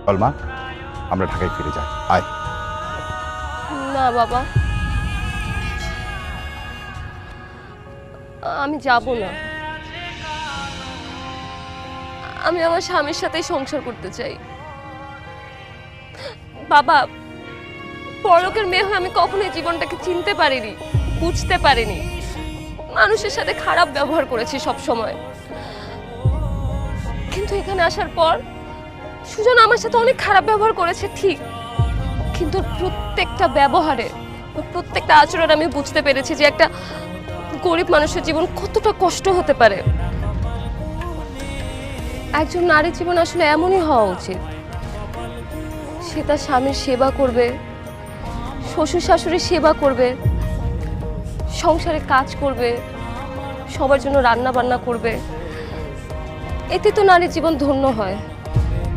চল মা, আমরা ঢাকায় ফিরে যাই। আয়। না বাবা, আমি যাব না। আমি আমার স্বামীর সাথেই সংসার করতে চাই। বাবা, পরলোকের মেয়ে হয়ে আমি কখনোই জীবনটাকে চিনতে পারিনি, বুঝতে পারিনি। মানুষের সাথে খারাপ ব্যবহার করেছি সব সময়, কিন্তু এখানে আসার পর সুজন আমার সাথে অনেক খারাপ ব্যবহার করেছে ঠিক, কিন্তু প্রত্যেকটা ব্যবহারে, প্রত্যেকটা আচরণ আমি বুঝতে পেরেছি যে একটা গরিব মানুষের জীবন কতটা কষ্ট হতে পারে। একজন নারীর জীবন আসলে এমনই হওয়া উচিত। সে তার স্বামীর সেবা করবে, শ্বশুর শাশুড়ির সেবা করবে, সংসারে কাজ করবে, সবার জন্য রান্না বান্না করবে। এতে তো নারীর জীবন ধন্য হয়।